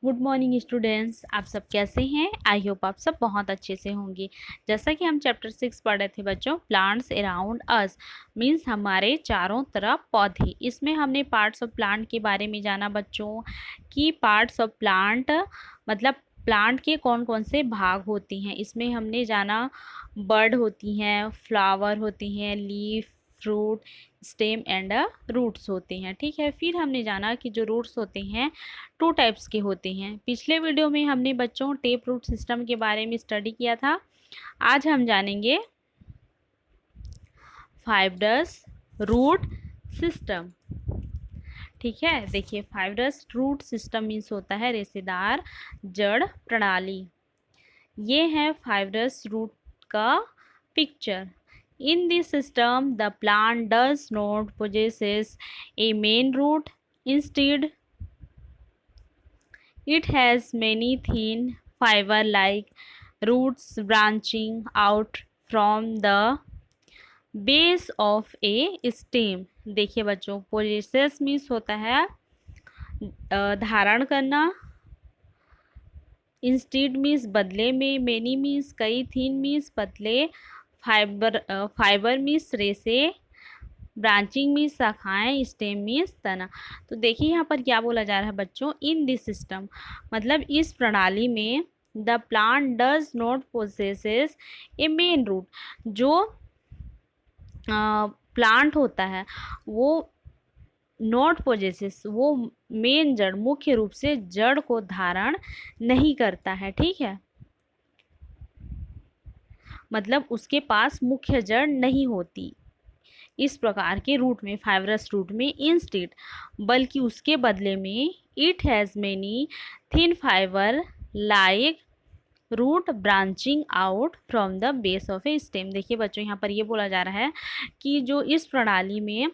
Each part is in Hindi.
गुड मॉर्निंग स्टूडेंट्स, आप सब कैसे हैं। आई होप आप सब बहुत अच्छे से होंगे। जैसा कि हम चैप्टर 6 पढ़ रहे थे बच्चों, प्लांट्स अराउंड अस मीन्स हमारे चारों तरफ पौधे। इसमें हमने पार्ट्स ऑफ प्लांट के बारे में जाना बच्चों कि पार्ट्स ऑफ प्लांट मतलब प्लांट के कौन कौन से भाग होते हैं। इसमें हमने जाना बर्ड होती हैं, फ्लावर होती हैं, leaf, fruit, stem and roots होते हैं। ठीक है, फिर हमने जाना कि जो रूट्स होते हैं 2 टाइप्स के होते हैं। पिछले वीडियो में हमने बच्चों टेप रूट सिस्टम के बारे में स्टडी किया था। आज हम जानेंगे फाइब्रस रूट सिस्टम। ठीक है, देखिए फाइब्रस रूट सिस्टम मीन्स होता है रेशेदार जड़ प्रणाली। ये है फाइब्रस रूट का picture. In this system the plant does not possesses a main root. Instead it has many thin fiber-like roots branching out from the base of a stem. देखिए बच्चों, पोजेसेस मीन्स होता है धारण करना, इंस्टीड मीन्स बदले में, मेनी मीन्स कई, थीन मीन्स पतले, फाइबर मीन्स रेसे, ब्रांचिंग मीन्स शाखाएं, स्टेम मीन्स तना। तो देखिए यहाँ पर क्या बोला जा रहा है बच्चों, इन दिस सिस्टम मतलब इस प्रणाली में the plant does not possesses a main root. जो प्लांट होता है वो नॉट पोजेसेस, वो मेन जड़, मुख्य रूप से जड़ को धारण नहीं करता है। ठीक है, मतलब उसके पास मुख्य जड़ नहीं होती इस प्रकार के रूट में, फाइब्रस रूट में। इंस्टेड बल्कि उसके बदले में it has many thin fibre like root branching out from the base of a stem. देखिए बच्चों, यहाँ पर ये बोला जा रहा है कि जो इस प्रणाली में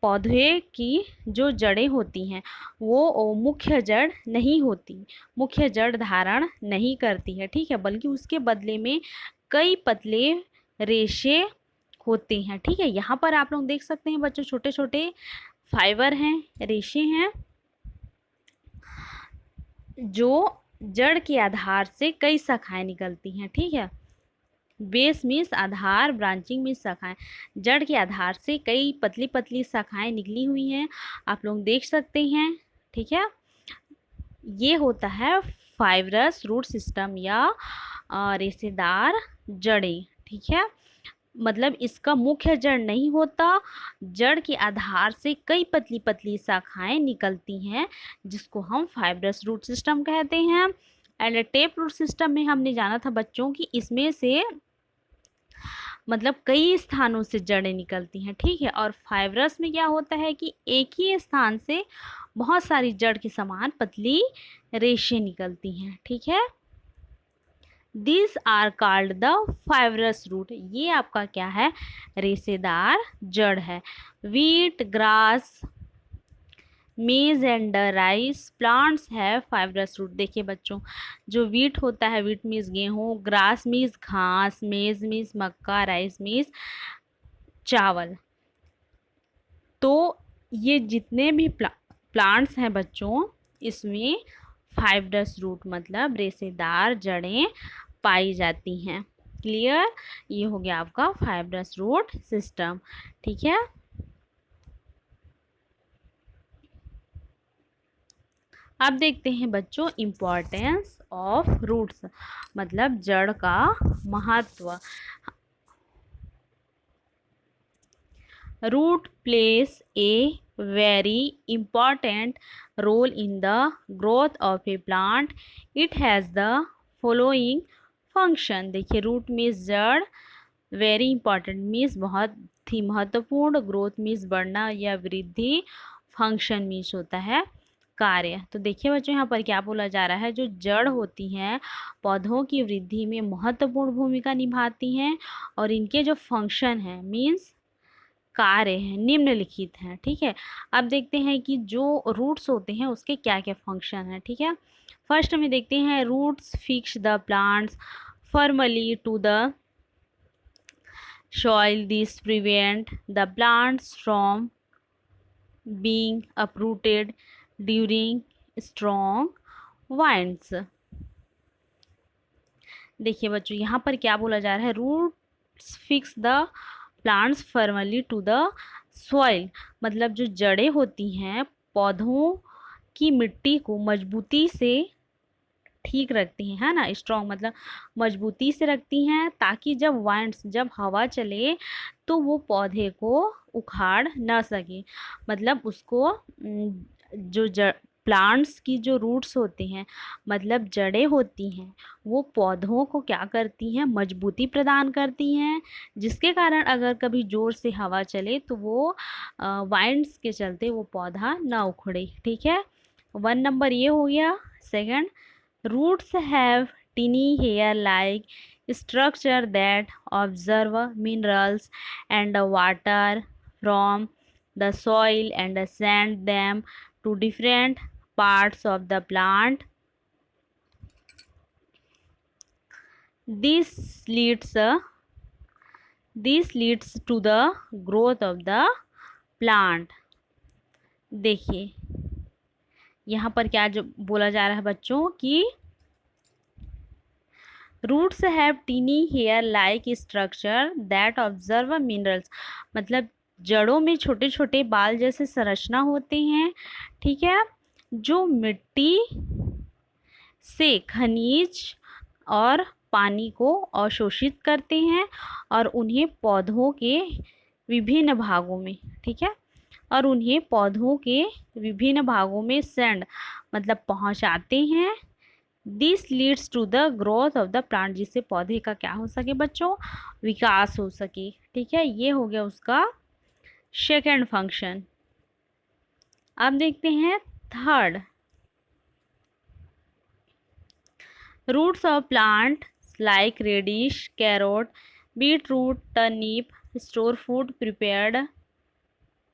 पौधे की जो जड़ें होती हैं वो मुख्य जड़ नहीं होती, मुख्य जड़ धारण नहीं करती है। ठीक है, बल्कि उसके बदले में कई पतले रेशे होते हैं। ठीक है, यहाँ पर आप लोग देख सकते हैं बच्चों, छोटे छोटे फाइबर हैं, रेशे हैं, जो जड़ के आधार से कई शाखाएं निकलती हैं। ठीक है, बेस मीन्स आधार, ब्रांचिंग मीन्स शाखाएं। जड़ के आधार से कई पतली पतली शाखाएं निकली हुई हैं, आप लोग देख सकते हैं। ठीक है, ये होता है फाइब्रस रूट सिस्टम या रेशेदार जड़ें। ठीक है, मतलब इसका मुख्य जड़ नहीं होता, जड़ के आधार से कई पतली पतली शाखाएं निकलती हैं, जिसको हम फाइब्रस रूट सिस्टम कहते हैं। एंड टेप रूट सिस्टम में हमने जाना था बच्चों कि इसमें से मतलब कई स्थानों से जड़ें निकलती हैं। ठीक है, और फाइब्रस में क्या होता है कि एक ही स्थान से बहुत सारी जड़ के समान पतली रेशे निकलती हैं। ठीक है, this are called the fibrous root. ये आपका क्या है, रेशेदार जड़ है। Wheat, grass, maize and rice plants है फाइब्रस रूट। देखिए बच्चों, जो वीट होता है, वीट मीन्स गेहूँ, ग्रास मीन्स घास, मेज मीन्स मक्का, राइस मीन्स चावल। तो ये जितने भी प्लांट्स हैं बच्चों, इसमें फाइब्रस रूट मतलब रेशेदार जड़ें पाई जाती हैं। क्लियर, ये हो गया आपका फाइब्रस रूट सिस्टम। ठीक है, अब देखते हैं बच्चों इम्पोर्टेंस ऑफ रूट्स मतलब जड़ का महत्व। Root place a very important role in the growth of a plant. It has the following function. देखिए, रूट मीन्स जड़, वेरी इंपॉर्टेंट मीन्स बहुत ही महत्वपूर्ण, ग्रोथ मीन्स बढ़ना या वृद्धि, फंक्शन मीन्स होता है कार्य। तो देखिए बच्चों, यहाँ पर क्या बोला जा रहा है, जो जड़ होती हैं पौधों की वृद्धि में महत्वपूर्ण भूमिका निभाती हैं, और इनके जो फंक्शन हैं मीन्स कार्य हैं निम्नलिखित हैं। ठीक है, अब देखते हैं कि जो रूट्स होते हैं उसके क्या क्या फंक्शन हैं। ठीक है, फर्स्ट में देखते हैं roots fix the plants firmly to the soil. This prevent the plants from being uprooted during strong winds. देखिए बच्चों यहाँ पर क्या बोला जा रहा है, roots fix the plants firmly to the soil, मतलब जो जड़ें होती हैं पौधों की मिट्टी को मजबूती से ठीक रखती हैं, है ना, स्ट्रॉन्ग मतलब मजबूती से रखती हैं, ताकि जब वाइंड्स जब हवा चले तो वो पौधे को उखाड़ ना सके। मतलब उसको जो जड़ प्लांट्स की जो रूट्स होती हैं मतलब जड़ें होती हैं वो पौधों को क्या करती हैं, मजबूती प्रदान करती हैं, जिसके कारण अगर कभी ज़ोर से हवा चले तो वो वाइंड्स के चलते वो पौधा ना उखड़े। ठीक है, 1 नंबर ये हो गया। Second, roots have tiny hair-like structure that absorb minerals and water from the soil and send them to different parts of the plant. This leads to the growth of the plant. देखिए यहाँ पर क्या जो बोला जा रहा है बच्चों कि roots have tiny hair like structure that observe minerals, मतलब जड़ों में छोटे छोटे बाल जैसे संरचना होते हैं। ठीक है, जो मिट्टी से खनिज और पानी को अवशोषित करते हैं और उन्हें पौधों के विभिन्न भागों में, ठीक है, और उन्हें पौधों के विभिन्न भागों में सेंड मतलब पहुंचाते हैं। This leads to the growth of the plant, जिससे पौधे का क्या हो सके बच्चों, विकास हो सके। ठीक है, ये हो गया उसका सेकेंड फंक्शन। अब देखते हैं third, roots of plant like radish, carrot, beet root, turnip store food prepared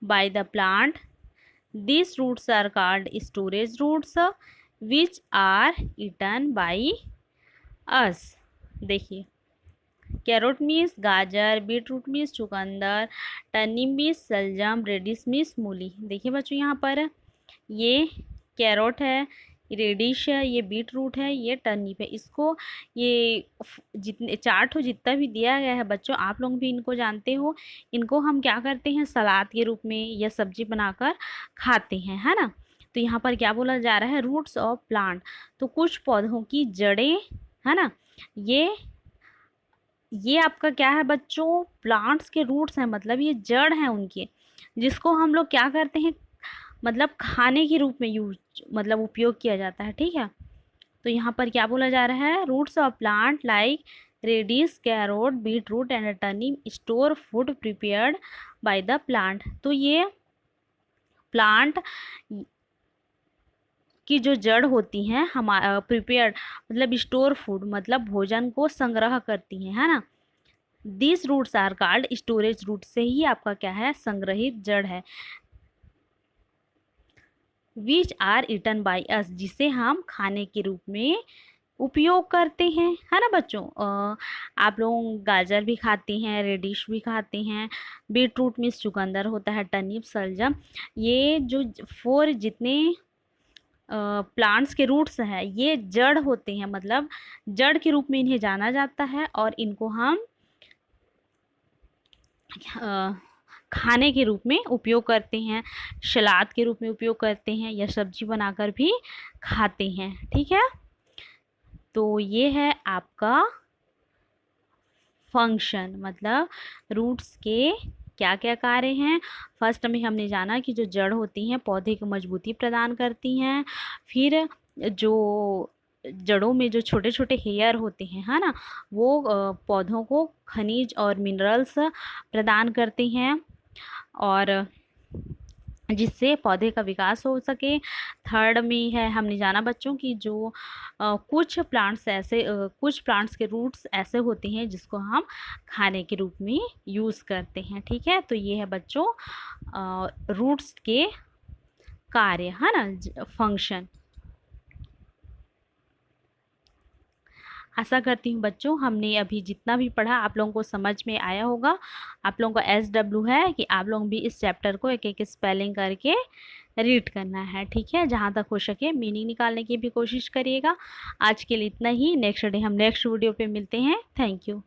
by the plant. These roots are called storage roots which are eaten by us। देखिए कैरोट मीन्स गाजर, बीट रूट मीन्स चुकंदर, टर्निप मीन्स सलजम, रेडिश मीन्स मूली। देखिए बच्चों यहाँ पर ये कैरोट है, रेडिश है, ये बीट रूट है, ये टर्निप है। इसको ये जितने चार्ट हो जितना भी दिया गया है बच्चों, आप लोग भी इनको जानते हो, इनको हम क्या करते हैं सलाद के रूप में या सब्जी बनाकर खाते हैं, है ना। तो यहाँ पर क्या बोला जा रहा है, रूट्स ऑफ प्लांट, तो कुछ पौधों की जड़ें, है ना, ये आपका क्या है बच्चों, प्लांट्स के रूट्स हैं, मतलब ये जड़ हैं उनके, जिसको हम लोग क्या करते हैं मतलब खाने के रूप में यूज मतलब उपयोग किया जाता है। ठीक है, तो यहाँ पर क्या बोला जा रहा है, roots of plant like radish, carrot, beet root and turnip store food prepared by the plant. तो ये प्लांट की जो जड़ होती हैं हमारा प्रिपेयर्ड मतलब स्टोर फूड मतलब भोजन को संग्रह करती हैं, है ना। This roots are called storage root, से ही आपका क्या है संग्रहित जड़ है। Which are eaten by us, जिसे हम खाने के रूप में उपयोग करते हैं, है ना बच्चों। आप लोग गाजर भी खाते हैं, रेडिश भी खाते हैं, बीट रूट मीन्स चुकंदर होता है, टर्निप, सलजम, ये जो 4 जितने प्लांट्स के रूट्स हैं ये जड़ होते हैं, मतलब जड़ के रूप में इन्हें जाना जाता है और इनको हम खाने के रूप में उपयोग करते हैं, सलाद के रूप में उपयोग करते हैं या सब्जी बनाकर भी खाते हैं। ठीक है, तो ये है आपका फंक्शन, मतलब रूट्स के क्या क्या कार्य हैं। फर्स्ट में हमने जाना कि जो जड़ होती हैं पौधे को मजबूती प्रदान करती हैं, फिर जो जड़ों में जो छोटे छोटे हेयर होते हैं, है ना, वो पौधों को खनिज और मिनरल्स प्रदान करते हैं और जिससे पौधे का विकास हो सके। थर्ड में है हमने जाना बच्चों की जो कुछ प्लांट्स के रूट्स ऐसे होते हैं जिसको हम खाने के रूप में यूज़ करते हैं। ठीक है, तो ये है बच्चों रूट्स के कार्य, है ना, फंक्शन। आशा करती हूँ बच्चों हमने अभी जितना भी पढ़ा आप लोगों को समझ में आया होगा। आप लोगों को SW है कि आप लोग भी इस चैप्टर को एक एक स्पेलिंग करके रीड करना है, ठीक है। जहाँ तक हो सके मीनिंग निकालने की भी कोशिश करिएगा। आज के लिए इतना ही, नेक्स्ट डे हम नेक्स्ट वीडियो पे मिलते हैं। Thank you.